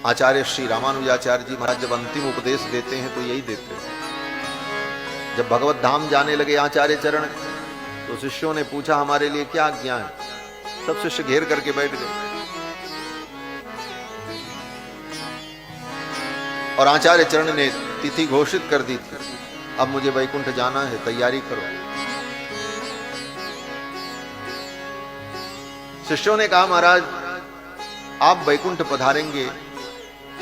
आचार्य श्री रामानुजाचार्य जी महाराज जब अंतिम उपदेश देते हैं तो यही देते हैं। जब भगवत धाम जाने लगे आचार्य चरण, तो शिष्यों ने पूछा हमारे लिए क्या आज्ञा है। सब शिष्य घेर करके बैठ गए और आचार्य चरण ने तिथि घोषित कर दी थी, अब मुझे वैकुंठ जाना है, तैयारी करो। शिष्यों ने कहा महाराज आप वैकुंठ पधारेंगे,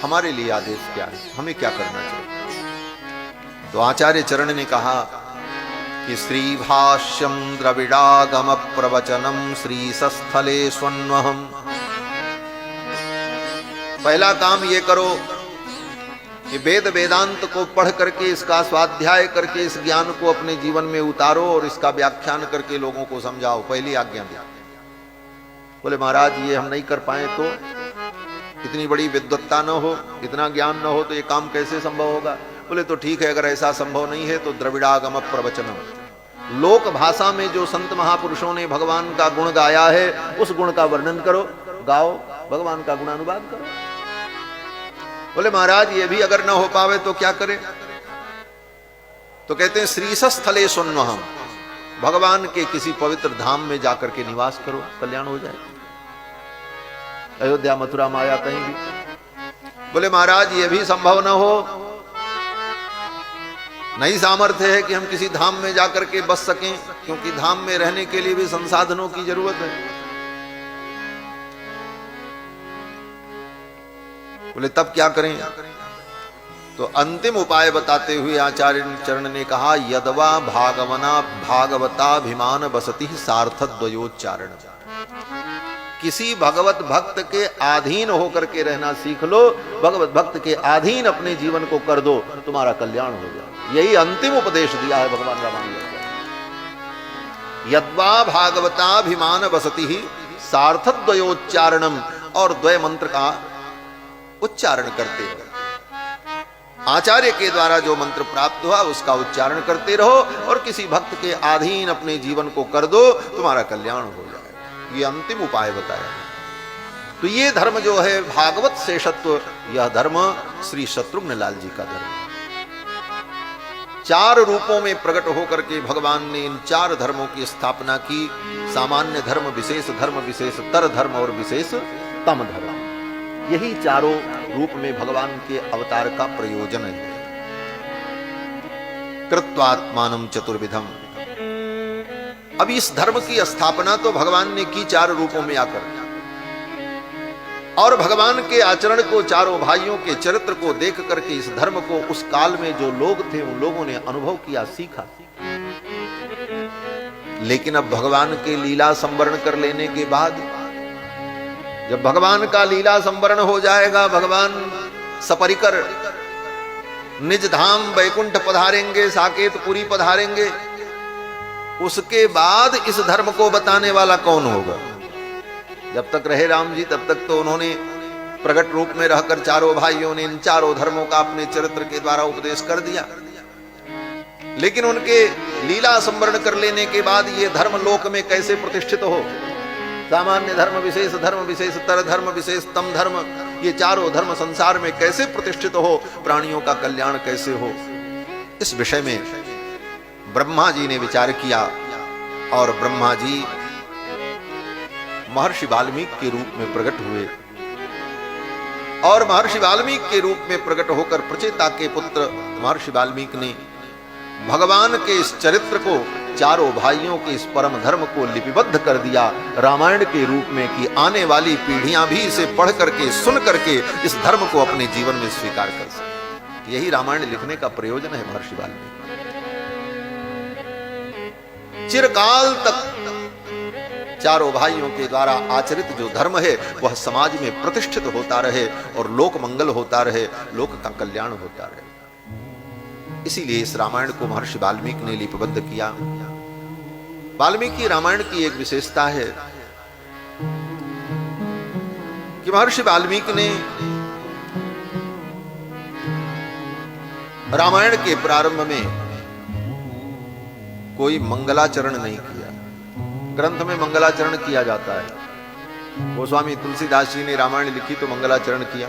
हमारे लिए आदेश क्या है, हमें क्या करना चाहिए। तो आचार्य चरण ने कहा कि श्री भाष्यम द्रविड़ागम प्रवचनम श्री सस्थले स्वन्वहम। पहला काम ये करो कि वेद वेदांत को पढ़ करके इसका स्वाध्याय करके इस ज्ञान को अपने जीवन में उतारो और इसका व्याख्यान करके लोगों को समझाओ। पहली आज्ञा दी। बोले महाराज ये हम नहीं कर पाए तो, इतनी बड़ी विद्वत्ता न हो, इतना ज्ञान न हो तो ये काम कैसे संभव होगा। बोले तो ठीक है, अगर ऐसा संभव नहीं है तो द्रविड़ागम प्रवचनम, लोक भाषा में जो संत महापुरुषों ने भगवान का गुण गाया है उस गुण का वर्णन करो, गाओ, भगवान का गुणानुवाद करो। बोले महाराज ये भी अगर न हो पावे तो क्या करें। तो कहते हैं श्रीसस्थले स्वन्वहम, भगवान के किसी पवित्र धाम में जाकर के निवास करो, कल्याण हो जाए। अयोध्या मथुरा माया कहीं भी। बोले महाराज ये भी संभव न हो, नहीं सामर्थ्य है कि हम किसी धाम में जाकर के बस सकें, क्योंकि धाम में रहने के लिए भी संसाधनों की जरूरत है। बोले तब क्या करें। तो अंतिम उपाय बताते हुए आचार्य चरण ने कहा यदवा भागवताभिमान बसति सार्थद्वयोच्चारण। किसी भगवत भक्त के अधीन होकर के रहना सीख लो, भगवत भक्त के अधीन अपने जीवन को कर दो, तुम्हारा कल्याण हो जाए। यही अंतिम उपदेश दिया है भगवान रामानुजाचार्य। यद्वा भागवताभिमान बसति सार्थद्वयोच्चारणम, और द्वय मंत्र का उच्चारण करते रहो। आचार्य के द्वारा जो मंत्र प्राप्त हुआ उसका उच्चारण करते रहो और किसी भक्त के अधीन अपने जीवन को कर दो, तुम्हारा कल्याण हो जाए। ये अंतिम उपाय बताया। तो ये धर्म जो है भागवत शेषत्व, यह धर्म श्री शत्रुघ्न लाल जी का धर्म। 4 रूपों में प्रकट होकर के भगवान ने इन 4 धर्मों की स्थापना की। सामान्य धर्म, विशेष धर्म, विशेष तर धर्म और विशेष तम धर्म। यही चारों रूप में भगवान के अवतार का प्रयोजन है। कृत्वात्मानं चतुर्विधम। अब इस धर्म की स्थापना तो भगवान ने की 4 रूपों में आकर, और भगवान के आचरण को, चारों भाइयों के चरित्र को देख करके इस धर्म को उस काल में जो लोग थे उन लोगों ने अनुभव किया, सीखा। लेकिन अब भगवान के लीला संवरण कर लेने के बाद, जब भगवान का लीला संवरण हो जाएगा, भगवान सपरिकर निज धाम वैकुंठ पधारेंगे, साकेतपुरी पधारेंगे, उसके बाद इस धर्म को बताने वाला कौन होगा। जब तक रहे राम जी तब तक तो उन्होंने प्रकट रूप में रहकर चारों भाइयों ने इन 4 धर्मों का अपने चरित्र के द्वारा उपदेश कर दिया। लेकिन उनके लीला संवरण कर लेने के बाद ये धर्म लोक में कैसे प्रतिष्ठित हो, सामान्य धर्म, विशेष धर्म, विशेष तर धर्म, विशेष तम धर्म, ये 4 धर्म संसार में कैसे प्रतिष्ठित हो, प्राणियों का कल्याण कैसे हो, इस विषय में ब्रह्मा जी ने विचार किया। और ब्रह्मा जी महर्षि वाल्मीकि के रूप में प्रकट हुए, और महर्षि वाल्मीकि के रूप में प्रकट होकर प्रचेता के पुत्र महर्षि वाल्मीकि ने भगवान के इस चरित्र को, चारों भाइयों के इस परम धर्म को लिपिबद्ध कर दिया रामायण के रूप में, कि आने वाली पीढ़ियां भी इसे पढ़ करके, सुन करके इस धर्म को अपने जीवन में स्वीकार कर सके। यही रामायण लिखने का प्रयोजन है महर्षि वाल्मीकि। चिरकाल तक चारों भाइयों के द्वारा आचरित जो धर्म है वह समाज में प्रतिष्ठित होता रहे और लोक मंगल होता रहे, लोक का कल्याण होता रहे। इसीलिए इस रामायण को महर्षि वाल्मीकि ने लिपिबद्ध किया। वाल्मीकि रामायण की एक विशेषता है कि महर्षि वाल्मीकि ने रामायण के प्रारंभ में कोई मंगलाचरण नहीं किया। ग्रंथ में मंगलाचरण किया जाता है। गोस्वामी तुलसीदास जी ने रामायण लिखी तो मंगलाचरण किया,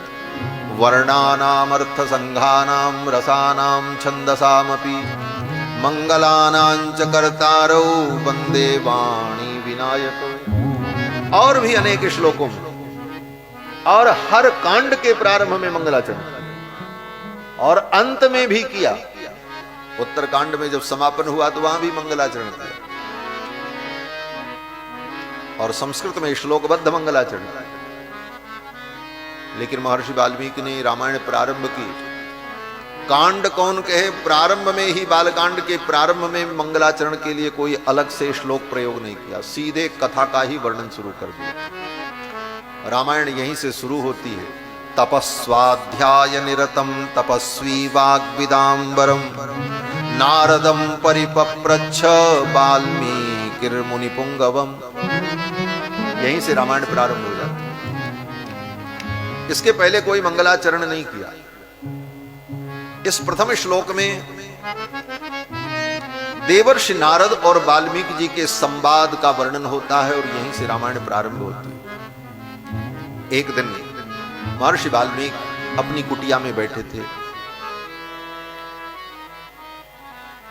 वर्णानामर्थ संघानां रसानां छंदसामपि मंगलानां च कर्तारौ वंदे वाणी विनायको। और भी अनेक श्लोकों में और हर कांड के प्रारंभ में मंगलाचरण और अंत में भी किया। उत्तरकांड में जब समापन हुआ तो वहां भी मंगलाचरण किया और संस्कृत में श्लोकबद्ध मंगलाचरण। लेकिन महर्षि वाल्मीकि ने रामायण प्रारंभ की, कांड कौन कहे, प्रारंभ में ही बालकांड के प्रारंभ में मंगलाचरण के लिए कोई अलग से श्लोक प्रयोग नहीं किया, सीधे कथा का ही वर्णन शुरू कर दिया। रामायण यहीं से शुरू होती है। तपस्वाध्याय निरतम तपस्वी वाग्विदाम्बरम नारदम परिपप्रच्छ वाल्मीकिर्मुनि पुंगवम। यहीं से रामायण प्रारंभ हो जाता है। इसके पहले कोई मंगलाचरण नहीं किया। इस प्रथम श्लोक में देवर्षि नारद और वाल्मीकि जी के संवाद का वर्णन होता है और यहीं से रामायण प्रारंभ होती है। एक दिन महर्षि वाल्मीकि अपनी कुटिया में बैठे थे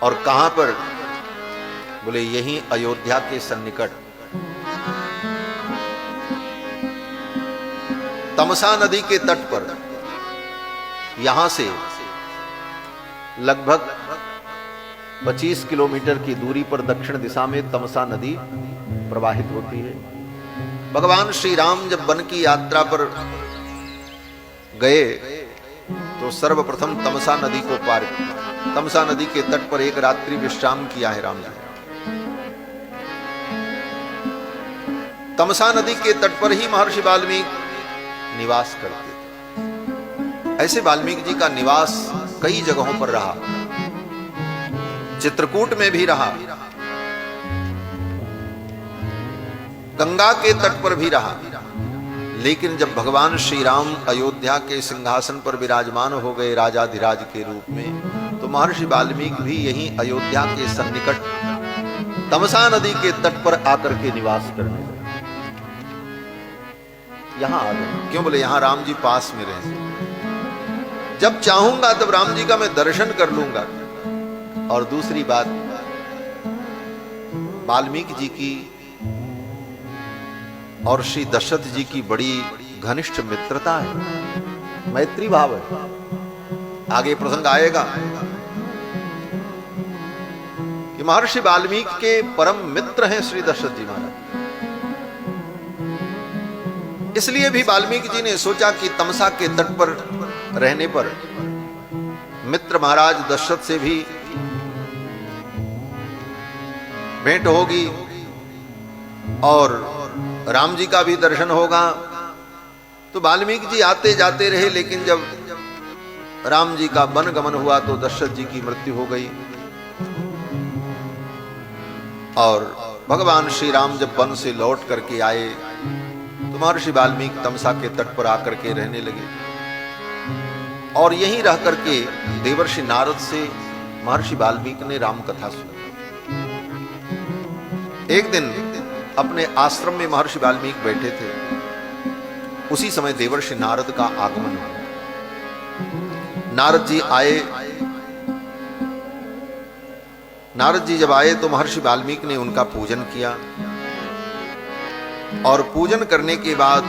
और कहां पर, बोले यहीं अयोध्या के सन्निकट तमसा नदी के तट पर, यहां से लगभग 25 किलोमीटर की दूरी पर दक्षिण दिशा में तमसा नदी प्रवाहित होती है। भगवान श्री राम जब वन की यात्रा पर गए तो सर्वप्रथम तमसा नदी को पार किया। तमसा नदी के तट पर एक रात्रि विश्राम किया है राम जी। तमसा नदी के तट पर ही महर्षि वाल्मीकि निवास करते थे। ऐसे वाल्मीकि जी का निवास कई जगहों पर रहा, चित्रकूट में भी रहा, गंगा के तट पर भी रहा। लेकिन जब भगवान श्री राम अयोध्या के सिंहासन पर विराजमान हो गए राजाधिराज के रूप में, तो महर्षि वाल्मीकि भी यहीं अयोध्या के सन्निकट तमसा नदी के तट पर आकर के निवास करने लगे। यहां आ गए, क्यों, बोले यहां राम जी पास में रहे, जब चाहूंगा तब राम जी का मैं दर्शन कर लूंगा। और दूसरी बात, वाल्मीकि जी की और श्री दशरथ जी की बड़ी घनिष्ठ मित्रता है, मैत्री भाव है। आगे प्रसंग आएगा कि महर्षि वाल्मीकि के परम मित्र हैं श्री दशरथ जी महाराज। इसलिए भी वाल्मीकि जी ने सोचा कि तमसा के तट पर रहने पर मित्र महाराज दशरथ से भी भेंट होगी और राम जी का भी दर्शन होगा। तो वाल्मीकि जी आते जाते रहे, लेकिन जब राम जी का वन गमन हुआ तो दशरथ जी की मृत्यु हो गई और भगवान श्री राम जब वन से लौट करके आए तो महर्षि वाल्मीकि तमसा के तट पर आकर के रहने लगे और यहीं रह करके देवर्षि नारद से महर्षि वाल्मीकि ने राम कथा सुनी। एक दिन अपने आश्रम में महर्षि वाल्मीकि बैठे थे, उसी समय देवर्षि नारद का आगमन हुआ। नारद जी आए। नारद जी जब आए तो महर्षि वाल्मीकि ने उनका पूजन किया और पूजन करने के बाद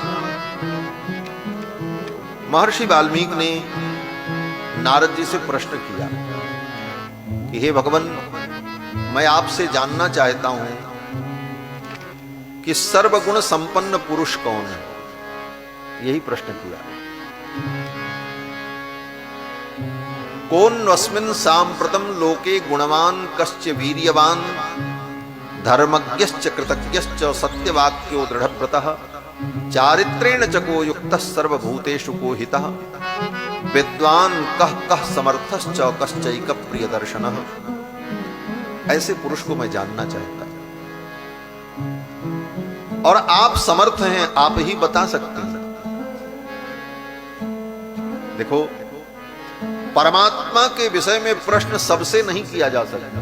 महर्षि वाल्मीकि ने नारद जी से प्रश्न किया कि हे भगवान, मैं आपसे जानना चाहता हूं कि सर्वगुण संपन्न पुरुष कौन है। यही प्रश्न किया। कौन अस्मिन् सांप्रतम लोके गुणवान कश्च वीर्यवान धर्मज्ञश्च कृतज्ञश्च सत्यवाक्यो दृढ़व्रतः चारित्रेण च को युक्तः सर्वभूतेषु को हितः विद्वान कः कः समर्थश्च कश्चैक प्रियदर्शनः। ऐसे पुरुष को मैं जानना चाहता हूं और आप समर्थ हैं, आप ही बता सकते हैं। देखो, परमात्मा के विषय में प्रश्न सबसे नहीं किया जा सकता,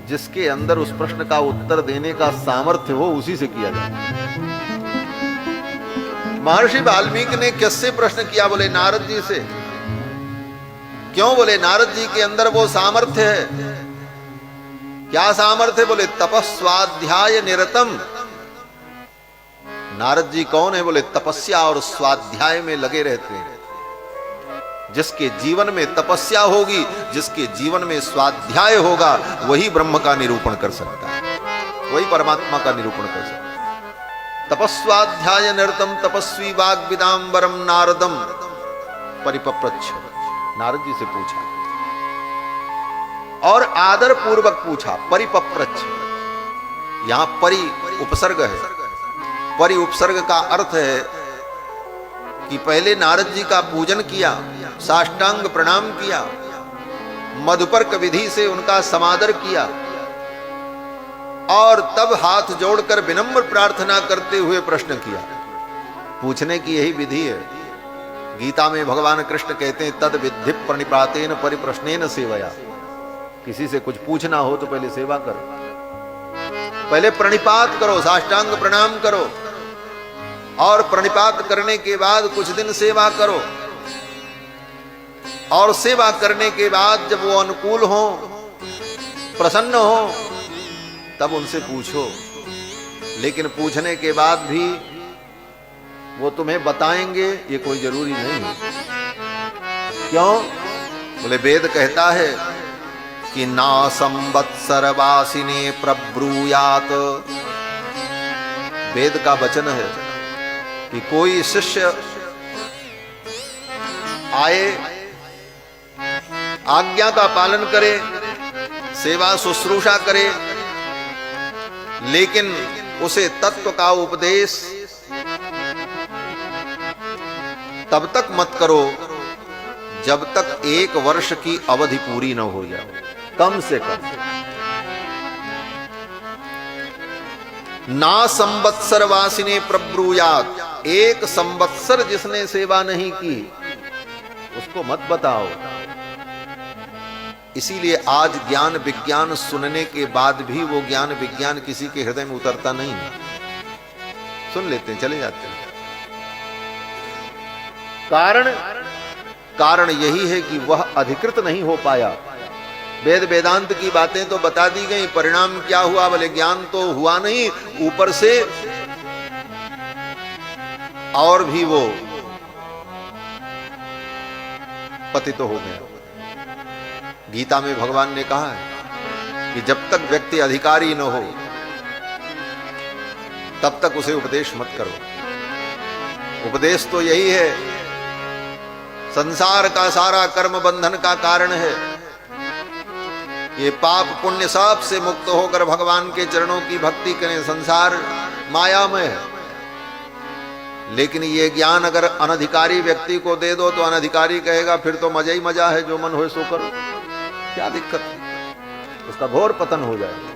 जिसके अंदर उस प्रश्न का उत्तर देने का सामर्थ्य हो उसी से किया जाता है। महर्षि वाल्मीकि ने किससे प्रश्न किया? बोले नारद जी से। क्यों? बोले नारद जी के अंदर वो सामर्थ्य है। क्या सामर्थ्य? बोले तपस्वाध्याय निरतम। नारद जी कौन है? बोले तपस्या और स्वाध्याय में लगे रहते हैं। जिसके जीवन में तपस्या होगी, जिसके जीवन में स्वाध्याय होगा, वही ब्रह्म का निरूपण कर सकता है, वही परमात्मा का निरूपण कर सकता है। तपस्वाध्याय निरतम तपस्वी वाग्विदाम्बरम नारदम परिपप्रच्छ। नारद जी से पूछा और आदर पूर्वक पूछा, परिपप्रच्छ। यहां परि उपसर्ग है। परि उपसर्ग का अर्थ है कि पहले नारद जी का पूजन किया, साष्टांग प्रणाम किया, मधुपर्क विधि से उनका समादर किया और तब हाथ जोड़कर विनम्र प्रार्थना करते हुए प्रश्न किया। पूछने की यही विधि है। गीता में भगवान कृष्ण कहते हैं तद विद्धि प्रणिपातेन परिप्रश्नेन सेवया। किसी से कुछ पूछना हो तो पहले सेवा करो, पहले प्रणिपात करो, साष्टांग प्रणाम करो और प्रणिपात करने के बाद कुछ दिन सेवा करो और सेवा करने के बाद जब वो अनुकूल हो, प्रसन्न हो, तब उनसे पूछो। लेकिन पूछने के बाद भी वो तुम्हें बताएंगे ये कोई जरूरी नहीं है। क्यों? बोले वेद कहता है कि ना संवत्सर वासिने प्रब्रूयात। वेद का वचन है कि कोई शिष्य आए, आज्ञा का पालन करे, सेवा शुश्रूषा करे, लेकिन उसे तत्व का उपदेश तब तक मत करो जब तक 1 वर्ष की अवधि पूरी न हो जाए, कम से कम। ना संवत्सर वासिने प्रब्रूयात। 1 संवत्सर जिसने सेवा नहीं की उसको मत बताओ। इसीलिए आज ज्ञान विज्ञान सुनने के बाद भी वो ज्ञान विज्ञान किसी के हृदय में उतरता नहीं है। सुन लेते हैं, चले जाते हैं। कारण यही है कि वह अधिकृत नहीं हो पाया। वेद वेदांत की बातें तो बता दी गई, परिणाम क्या हुआ? बोले ज्ञान तो हुआ नहीं, ऊपर से और भी वो पतित हो गया। गीता में भगवान ने कहा है कि जब तक व्यक्ति अधिकारी न हो तब तक उसे उपदेश मत करो। उपदेश तो यही है, संसार का सारा कर्म बंधन का कारण है। ये पाप पुण्य सब से मुक्त होकर भगवान के चरणों की भक्ति करें। संसार मायामय है, लेकिन ये ज्ञान अगर अनधिकारी व्यक्ति को दे दो तो अनधिकारी कहेगा फिर तो मजा ही मजा है, जो मन हो सो करो, क्या दिक्कत है? उसका घोर पतन हो जाएगा,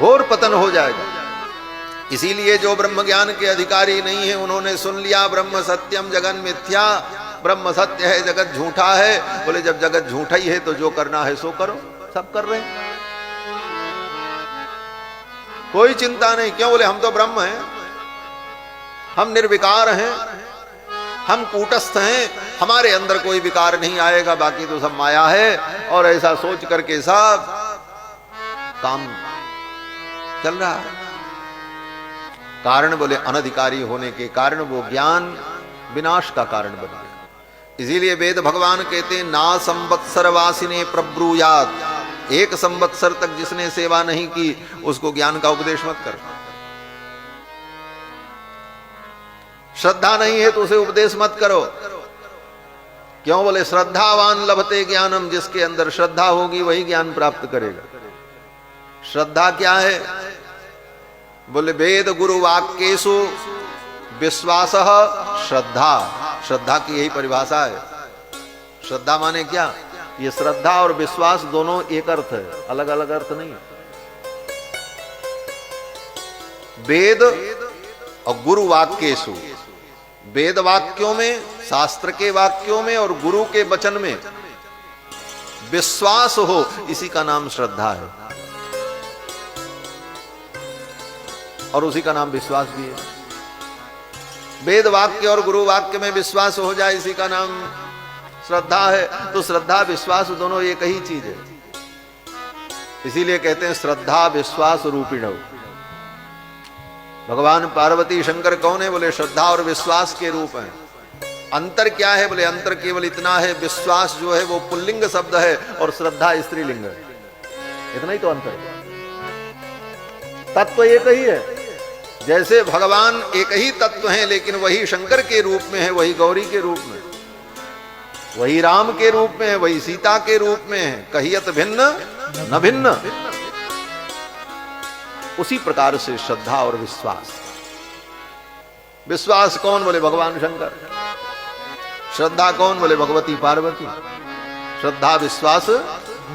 घोर पतन हो जाएगा। इसीलिए जो ब्रह्म ज्ञान के अधिकारी नहीं है उन्होंने सुन लिया ब्रह्म सत्यम जगन मिथ्या, ब्रह्म सत्य है जगत झूठा है। बोले जब जगत झूठा ही है तो जो करना है सो करो, सब कर रहे हैं, कोई चिंता नहीं। क्यों? बोले हम तो ब्रह्म हैं, हम निर्विकार हैं, हम कूटस्थ हैं, हमारे अंदर कोई विकार नहीं आएगा, बाकी तो सब माया है। और ऐसा सोच करके सब काम चल रहा है। कारण बोले अनधिकारी होने के कारण वो ज्ञान विनाश का कारण बन गया। इसीलिए वेद भगवान कहते हैं ना संवत्सर वासिने प्रब्रूयात। 1 संवत्सर तक जिसने सेवा नहीं की उसको ज्ञान का उपदेश मत कर। श्रद्धा नहीं है तो उसे उपदेश मत करो। क्यों? बोले श्रद्धावान लभते ज्ञानम। जिसके अंदर श्रद्धा होगी वही ज्ञान प्राप्त करेगा। श्रद्धा क्या है? बोले वेद गुरु वाक्येषु विश्वास श्रद्धा। श्रद्धा की यही परिभाषा है। श्रद्धा माने क्या? ये श्रद्धा और विश्वास दोनों एक अर्थ है, अलग अलग अर्थ नहीं। वेद और गुरु वाक्येषु, वेद वाक्यों में, शास्त्र के वाक्यों में और गुरु के वचन में विश्वास हो, इसी का नाम श्रद्धा है और उसी का नाम विश्वास भी है। वेद वाक्य और गुरु वाक्य में विश्वास हो जाए, इसी का नाम श्रद्धा है। तो श्रद्धा विश्वास दोनों एक ही चीज है, इसीलिए कहते हैं श्रद्धा विश्वास रूपिणौ। भगवान पार्वती शंकर कौन है? बोले श्रद्धा और विश्वास के रूप हैं। अंतर क्या है? बोले अंतर केवल इतना है, विश्वास जो है वो पुल्लिंग शब्द है और श्रद्धा स्त्रीलिंग है, इतना ही तो अंतर है। तत्व एक ही है। जैसे भगवान एक ही तत्व हैं, लेकिन वही शंकर के रूप में है, वही गौरी के रूप में, वही राम के रूप में है, वही सीता के रूप में है। कहियत भिन्न न भिन्न। उसी प्रकार से श्रद्धा और विश्वास। विश्वास कौन? बोले भगवान शंकर। श्रद्धा कौन? बोले भगवती पार्वती। श्रद्धा विश्वास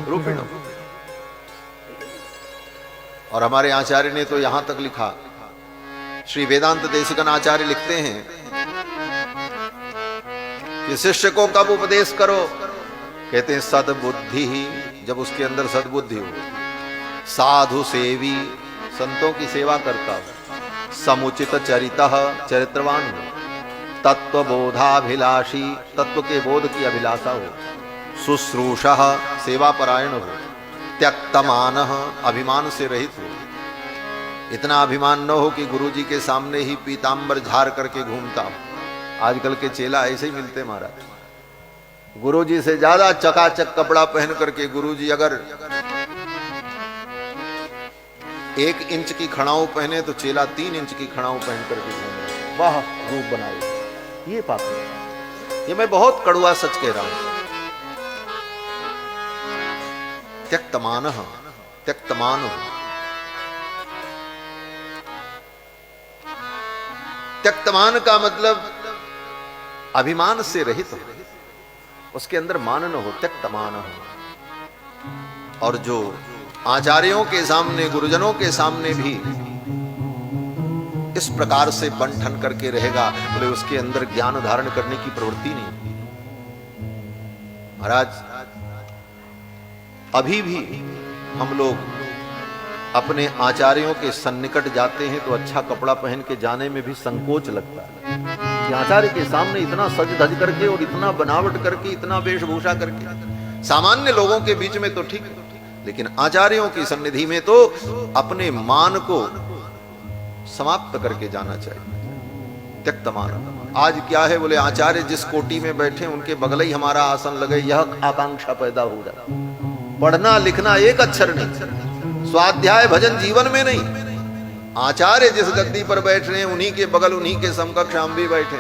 रूपिण। और हमारे आचार्य ने तो यहां तक लिखा, श्री वेदांत देशिकन आचार्य लिखते हैं कि शिष्य को कब उपदेश करो? कहते हैं सद्बुद्धि ही, जब उसके अंदर सद्बुद्धि हो, साधु सेवी, संतों की सेवा करता हो, समुचित चरितः, चरित्रवान हो, तत्व बोधाभिलाषी, तत्व के बोध की अभिलाषा हो, शुश्रूषः, सेवा परायण हो, त्यक्तमानः, अभिमान से रहित हो। इतना अभिमान न हो कि गुरुजी के सामने ही पीतांबर झाड़ करके घूमता हो। आजकल के चेला ऐसे ही मिलते महाराज, गुरुजी से ज्यादा चकाचक कपड़ा पहन करके। गुरुजी अगर 1 इंच की खड़ाऊ पहने तो चेला 3 इंच की खड़ाऊ पहन करके घूम रहे, वाह रूप बनाए। ये पाप है, ये मैं बहुत कड़वा सच कह रहा हूं। त्यक्तमानः, त्यक्तमानो, त्यक्तमान का मतलब अभिमान से रहित हो, उसके अंदर मान न हो, त्यक्तमान हो। और जो आचार्यों के सामने, गुरुजनों के सामने भी इस प्रकार से बंठन करके रहेगा, बोले उसके अंदर ज्ञान धारण करने की प्रवृत्ति नहीं। महाराज अभी भी हम लोग अपने आचार्यों के सन्निकट जाते हैं तो अच्छा कपड़ा पहन के जाने में भी संकोच लगता है कि आचार्य के सामने इतना सज धज करके और इतना बनावट करके, इतना वेशभूषा करके। सामान्य लोगों के बीच में तो ठीक है, लेकिन आचार्यों की सन्निधि में तो अपने मान को समाप्त करके जाना चाहिए। त्यक्तमान। आज क्या है? बोले आचार्य जिस कोटि में बैठे उनके बगल ही हमारा आसन लगे, यह आकांक्षा पैदा हो जाए। पढ़ना लिखना एक अक्षर नहीं, स्वाध्याय भजन जीवन में नहीं। आचार्य जिस गद्दी पर बैठ रहे हैं उन्हीं के बगल, उन्हीं के समकक्ष हम भी बैठे।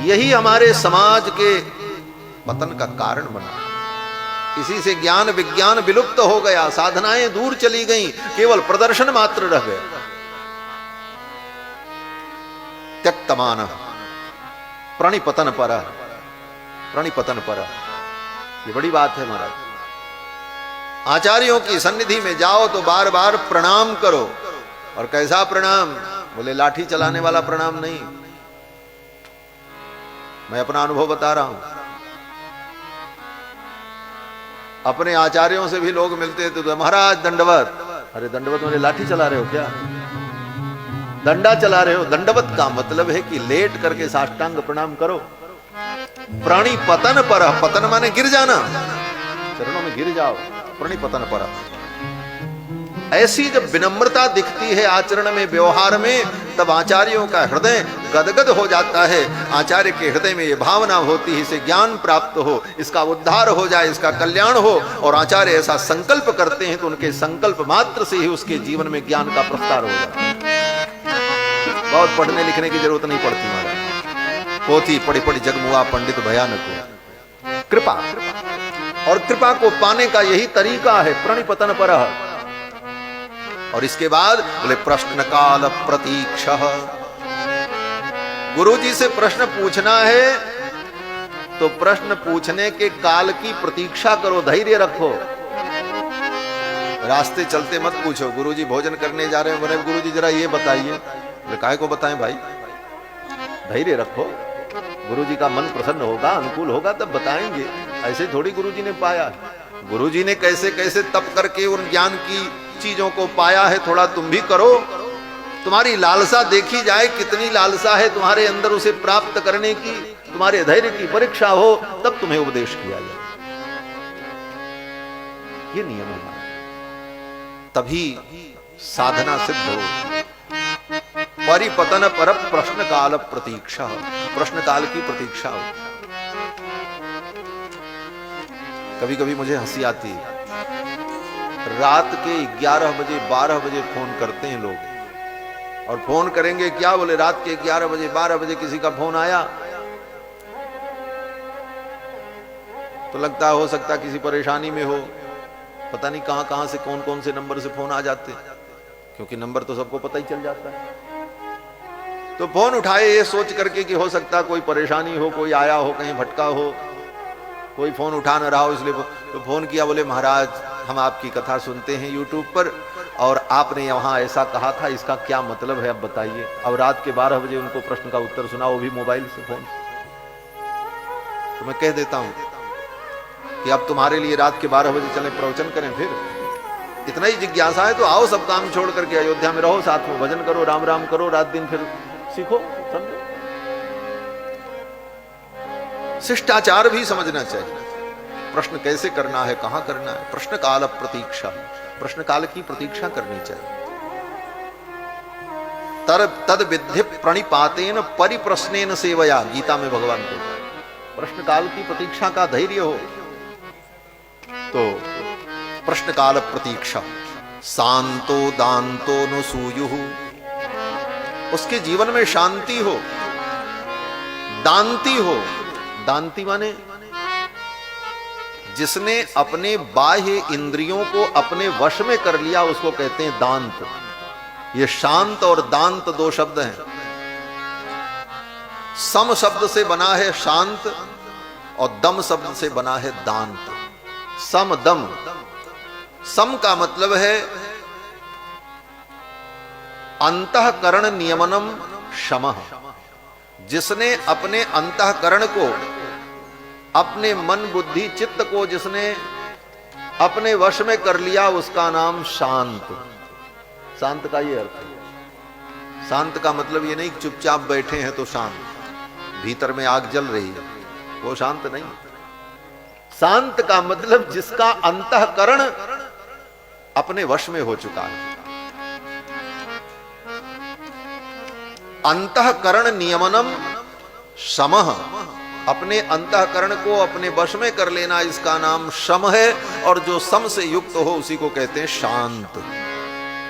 यही हमारे समाज के पतन का कारण बना। इसी से ज्ञान विज्ञान विलुप्त हो गया, साधनाएं दूर चली गईं, केवल प्रदर्शन मात्र रह गए। त्यक्तमान प्रणिपतन पर, प्रणिपतन पर, ये बड़ी बात है महाराज। आचार्यों की सन्निधि में जाओ तो बार बार प्रणाम करो। और कैसा प्रणाम? बोले लाठी चलाने वाला प्रणाम नहीं। मैं अपना अनुभव बता रहा हूं। अपने आचार्यों से भी लोग मिलते तो महाराज दंडवत। अरे दंडवत में लाठी चला रहे हो क्या? डंडा चला रहे हो? दंडवत का मतलब है कि लेट करके साष्टांग प्रणाम करो। प्राणी पतन पर, पतन माने गिर जाना, चरणों में गिर जाओ। प्रणिपतन पर। ऐसी जब विनम्रता दिखती है आचरण में, व्यवहार में, तब आचार्यों का हृदय गदगद हो जाता है। आचार्य के हृदय में ये भावना होती है इसे ज्ञान प्राप्त हो, इसका उद्धार हो जाए, इसका कल्याण हो। और आचार्य ऐसा संकल्प करते हैं तो उनके संकल्प मात्र से ही उसके जीवन में ज्ञान का प्रस्तार हो जाए। बहुत पढ़ने लिखने की जरूरत नहीं पड़ती महाराज। पोथी पढ़ी पढ़ी जगमुआ पंडित भयानक हो। कृपा, और कृपा को पाने का यही तरीका है प्रणिपतन पर। और इसके बाद बोले प्रश्न काल प्रतीक्ष। गुरु जी से प्रश्न पूछना है तो प्रश्न पूछने के काल की प्रतीक्षा करो, धैर्य रखो। रास्ते चलते मत पूछो, गुरु जी भोजन करने जा रहे हैं, बोले गुरु जी जरा ये बताइए। काय को बताएं भाई? धैर्य रखो, गुरु जी का मन प्रसन्न होगा, अनुकूल होगा तब बताएंगे। ऐसे थोड़ी गुरु जी ने पाया। गुरु जी ने कैसे कैसे तप करके उन ज्ञान की चीजों को पाया है, थोड़ा तुम भी करो। तुम्हारी लालसा देखी जाए, कितनी लालसा है तुम्हारे अंदर उसे प्राप्त करने की, तुम्हारे धैर्य की परीक्षा हो, तब तुम्हें उपदेश किया जाए। ये नियम है, तभी साधना सिद्ध हो। परिपतन पर प्रश्न काल प्रतीक्षा, प्रश्न काल की प्रतीक्षा हो। कभी कभी मुझे हंसी आती है, रात के 11 बजे 12 बजे फोन करते हैं लोग, और फोन करेंगे क्या, बोले रात के 11 बजे 12 बजे किसी का फोन आया तो लगता हो सकता किसी परेशानी में हो, पता नहीं कहां कहां से कौन कौन से नंबर से फोन आ जाते, क्योंकि नंबर तो सबको पता ही चल जाता है। तो फोन उठाए ये सोच करके कि हो सकता कोई परेशानी हो, कोई आया हो, कहीं भटका हो, कोई फोन उठा न रहा हो, इसलिए तो फोन किया। बोले महाराज हम आपकी कथा सुनते हैं यूट्यूब पर, और आपने वहां ऐसा कहा था, इसका क्या मतलब है अब बताइए। अब रात के 12 बजे उनको प्रश्न का उत्तर सुना, वो भी मोबाइल से फोन। तो मैं कह देता हूं कि अब तुम्हारे लिए रात के 12 बजे चले प्रवचन करें, फिर इतना ही जिज्ञासा है तो आओ, सब काम छोड़ करके अयोध्या में रहो, साथ में भजन करो, राम राम करो, रात दिन फिर सीखो, समझो। शिष्टाचार भी समझना चाहिए, प्रश्न कैसे करना है, कहां करना है। प्रश्न काल प्रतीक्षा, प्रश्न काल की प्रतीक्षा करनी चाहिए। तद विद्धि प्रणिपातेन परिप्रश्नेन सेवया, गीता में भगवान को प्रश्न काल की प्रतीक्षा का धैर्य हो तो प्रश्न काल प्रतीक्षा। शांतो दांतो नु सूयुः, उसके जीवन में शांति हो, दांती हो। दांती माने जिसने अपने बाह्य इंद्रियों को अपने वश में कर लिया, उसको कहते हैं दांत। ये शांत और दांत दो शब्द हैं। सम शब्द से बना है शांत, और दम शब्द से बना है दांत। सम दम, सम का मतलब है अंतःकरण नियमनम शमः, जिसने अपने अंतःकरण को, अपने मन बुद्धि चित्त को जिसने अपने वश में कर लिया, उसका नाम शांत। शांत का ये अर्थ है। शांत का मतलब ये नहीं कि चुपचाप बैठे हैं तो शांत, भीतर में आग जल रही है, वो शांत नहीं। शांत का मतलब जिसका अंतःकरण अपने वश में हो चुका है। अंतःकरण नियमनम शमः, अपने अंतःकरण को अपने वश में कर लेना, इसका नाम शम है। और जो सम से युक्त हो उसी को कहते हैं शांत।